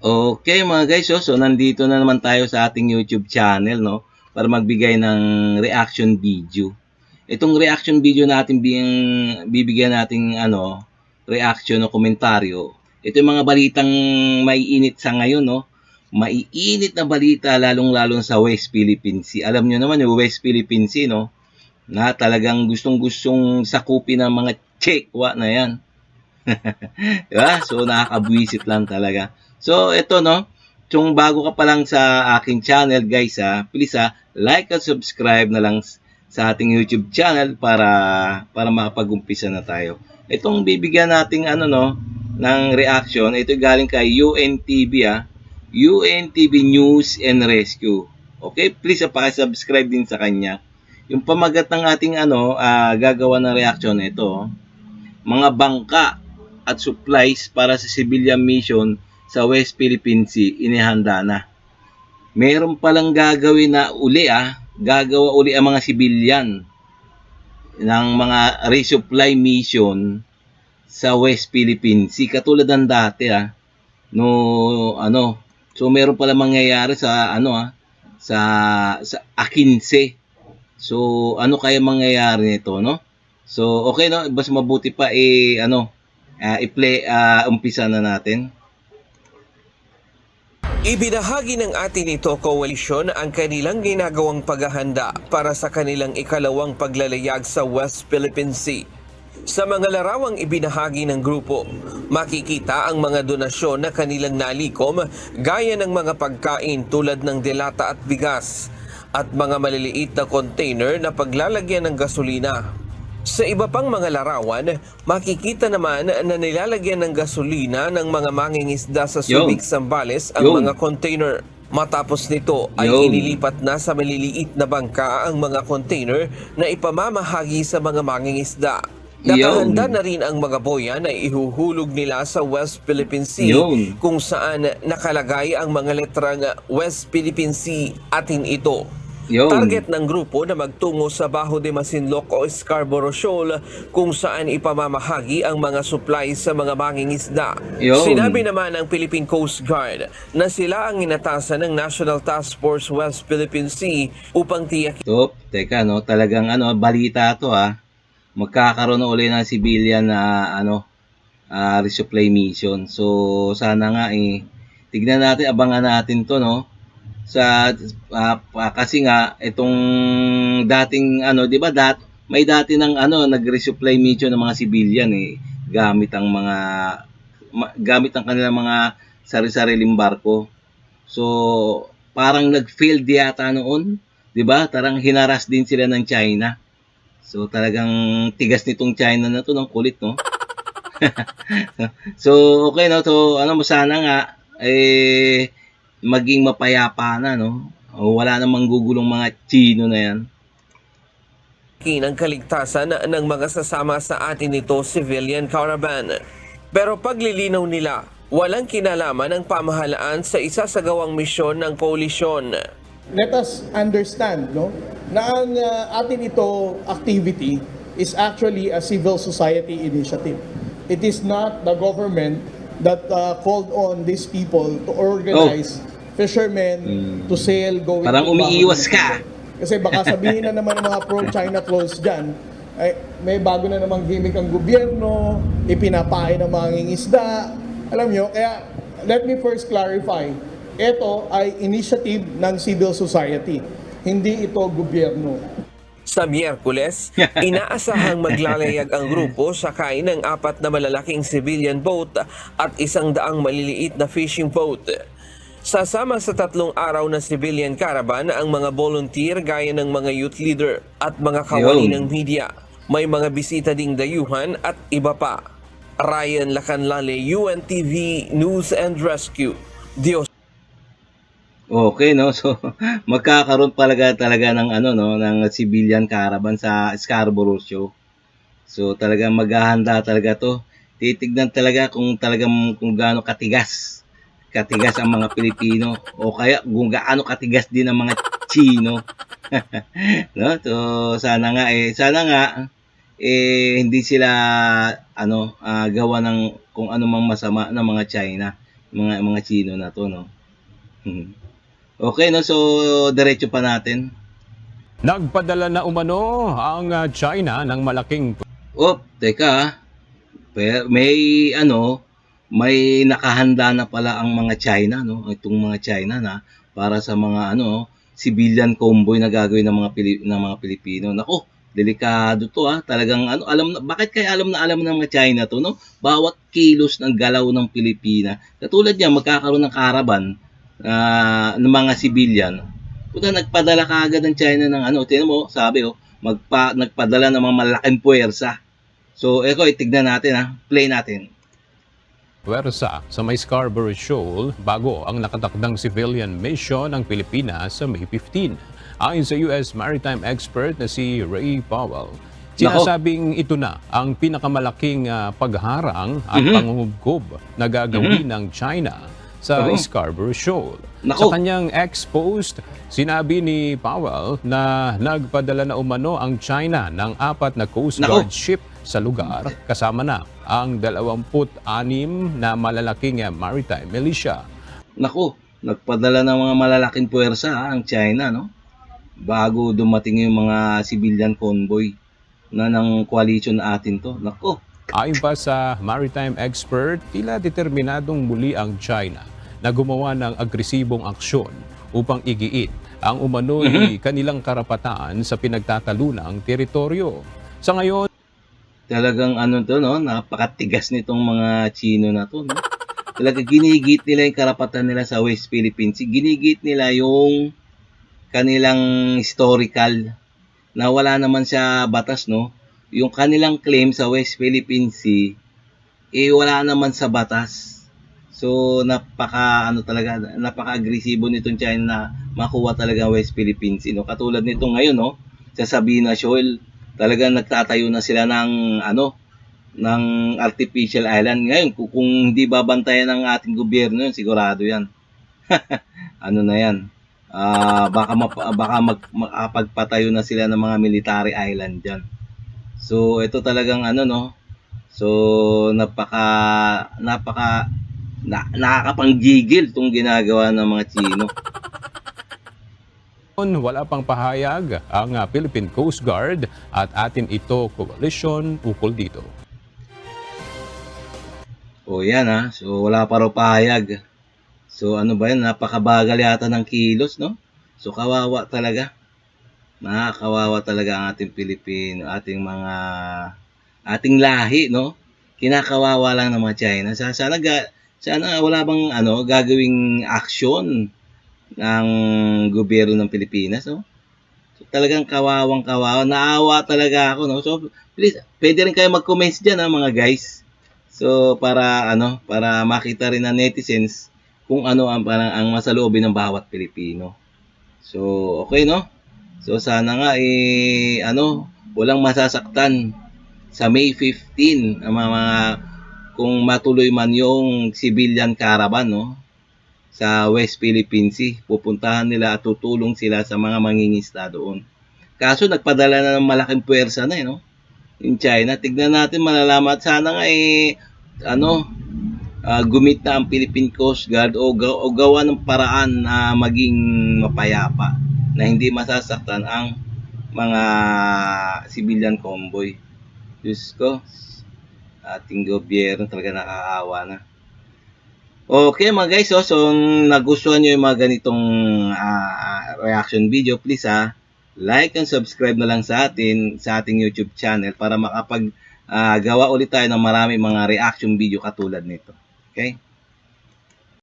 Okay mga guys, so nandito na naman tayo sa ating YouTube channel, no, para magbigay ng reaction video. Itong reaction video natin bibigyan nating reaction o komentaryo. Ito yung mga balitang maiinit sa ngayon, no. Maiinit na balita lalong-lalo sa West Philippine Sea. Alam niyo naman yung West Philippine Sea, no, na talagang gustong-gustong sakupin ng mga Chekwa na yan. Diba? So, nakakabwisit lang talaga. So, ito, no? Kung bago ka pa lang sa aking channel, guys, please, like at subscribe na lang sa ating YouTube channel para makapag-umpisa na tayo. Itong bibigyan nating, ng reaction, ito galing kay UNTV, UNTV News and Rescue. Okay? Please, pakisubscribe din sa kanya. Yung pamagat ng ating, gagawa ng reaction, ito, mga bangka at supplies para sa civilian mission sa West Philippine Sea inihanda na. Meron palang gagawin na gagawa uli ang mga civilian ng mga resupply mission sa West Philippine Sea katulad ng dati so meron pala mangyayari sa sa A15. So ano kaya mangyayari nito, no? So okay, no, mas mabuti pa umpisa na natin. Ibinahagi ng atin ito koalisyon ang kanilang ginagawang paghahanda para sa kanilang ikalawang paglalayag sa West Philippine Sea. Sa mga larawang ibinahagi ng grupo, makikita ang mga donasyon na kanilang nalikom gaya ng mga pagkain tulad ng delata at bigas at mga maliliit na container na paglalagyan ng gasolina. Sa iba pang mga larawan, makikita naman na nilalagyan ng gasolina ng mga mangingisda sa Subic, Zambales ang mga container. Matapos nito ay inilipat na sa maliliit na bangka ang mga container na ipamamahagi sa mga mangingisda. Nakahanda na rin ang mga boya na ihuhulog nila sa West Philippine Sea kung saan nakalagay ang mga letrang West Philippine Sea atin ito. Target ng grupo na magtungo sa Bajo de Masinloc o Scarborough Shoal kung saan ipamamahagi ang mga supplies sa mga mangingisda. Sinabi naman ng Philippine Coast Guard na sila ang inatasan ng National Task Force West Philippine Sea upang tiyakin. Teka, no, talagang balita to magkakaroon na uli ng civilian na resupply mission. So sana nga tignan natin, abangan natin to, no. Kasi nga itong dating di ba may dati ng nag-resupply mission ng mga civilian gamit ang kanilang mga sari-sariling barko. So parang nag-failed yata noon, di ba? Tarang hinaras din sila ng China. So talagang tigas nitong China na to, ng kulit, no. So okay, no, so sana nga maging mapayapa na, no? Wala namang gugulong mga Chino na yan. Ang kaligtasan ng mga sasama sa atin nito civilian caravan. Pero paglilinaw nila, walang kinalaman ang pamahalaan sa isasagawang misyon ng koalisyon. Let us understand, no, na ang atin ito activity is actually a civil society initiative. It is not the government that called on these people to organize fishermen to sail going. Parang umiiwas ka. Kasi baka sabihin na naman ng mga pro-China clothes dyan, ay, may bago na namang gimmick ang gobyerno, ipinapain ng mga ngingisda. Alam nyo, kaya let me first clarify, ito ay initiative ng civil society, hindi ito gobyerno. Sa Miyerkules, inaasahang maglalayag ang grupo sakay ng 4 na malalaking civilian boat at 100 maliliit na fishing boat. Sasama sa 3 araw na civilian caravan ang mga volunteer gaya ng mga youth leader at mga kawani ng media. May mga bisita ding dayuhan at iba pa. Ryan Lacanlale, UNTV News and Rescue. Dios. Okay, no, so magkakaroon talaga ng ng civilian caravan sa Scarborough Show. So talagang maghahanda talaga to. Titignan talaga kung gaano katigas ang mga Pilipino o kaya kung gaano katigas din ang mga Chino. No? So sana nga hindi sila gawa ng kung ano mang masama ng mga China. mga Chino na to, no. Okay, no, so diretso pa natin. Nagpadala na umano ang China ng malaking Teka, may nakahanda na pala ang mga China, no? Itong mga China na para sa mga civilian convoy na gagawin ng mga Pilipino. Nako, delikado to Talagang bakit kaya alam ng mga China to, no? Bawat kilos ng galaw ng Pilipina. Katulad niya, magkakaroon ng caravan ng mga civilian. Nagpadala kaagad ng China ng tingnan mo, sabi nagpadala ng mga malaking puwersa. So, itignan natin play natin. puwersa sa may Scarborough Shoal bago ang nakatakdang civilian mission ng Pilipinas sa May 15. Ayon sa US maritime expert na si Ray Powell, sinasabing ito na ang pinakamalaking pagharang at pangungubkob na gagawin ng China sa Scarborough Shoal. Sa kanyang ex-post, sinabi ni Powell na nagpadala na umano ang China ng 4 na Coast Guard ship sa lugar, kasama na ang 26 na malalaking maritime militia. Nagpadala ng mga malalaking puwersa ang China, no? Bago dumating yung mga civilian convoy na ng coalition natin to. Ayon pa sa maritime expert, tila determinadong muli ang China na gumawa ng agresibong aksyon upang igiit ang umano'y kanilang karapatan sa pinagtatalunang teritoryo. Sa ngayon, talagang napakatigas nitong mga Chino na to, no? Talagang ginigit nila yung karapatan nila sa West Philippine Sea. Ginigit nila yung kanilang historical na wala naman sa batas, no? Yung kanilang claim sa West Philippine Sea, wala naman sa batas. So, napaka-agresibo nitong China na makuha talaga West Philippine Sea, no? Katulad nito ngayon, no? Sa Sabina Shoal, talagang nagtatayo na sila ng artificial island. Ngayon, kung hindi babantayan ng ating gobyerno yun, sigurado yan. Na yan? Baka makapagpatayo na sila ng mga military island dyan. So, ito talagang So, nakakapanggigil itong ginagawa ng mga Chino. wala pang pahayag ang Philippine Coast Guard at atin ito coalition ukol dito. Yan So, wala pa raw pahayag. So, ano ba yan? Napakabagal yata ng kilos, no? So, kawawa talaga. Nakakawawa talaga ang ating Pilipino, ating lahi, no? Kinakawawa lang ng mga China. Sana wala bang gagawing action ng gobyerno ng Pilipinas, no? So, talagang kawawang-kawawa. Naawa talaga ako, no? So, please, pwede rin kayo mag-comments dyan, mga guys. So, para makita rin ng netizens kung ano ang masaloobin ng bawat Pilipino. So, okay, no? So, sana nga, walang masasaktan sa May 15, kung matuloy man yung civilian caravan, no? Sa West Philippine Sea, pupuntahan nila at tutulong sila sa mga mangingisda doon. Kaso, nagpadala na ng malaking puwersa na, no? In China. Tignan natin, malalaman. Sana nga gumit na ang Philippine Coast Guard o gawa ng paraan na maging mapayapa na hindi masasaktan ang mga civilian convoy. Diyos ko, ating gobyerno talaga nakakaawa na. Okay mga guys, so nagustuhan nyo yung mga ganitong reaction video, please like and subscribe na lang sa ating YouTube channel para makapag gawa ulit tayo ng marami mga reaction video katulad nito. Okay?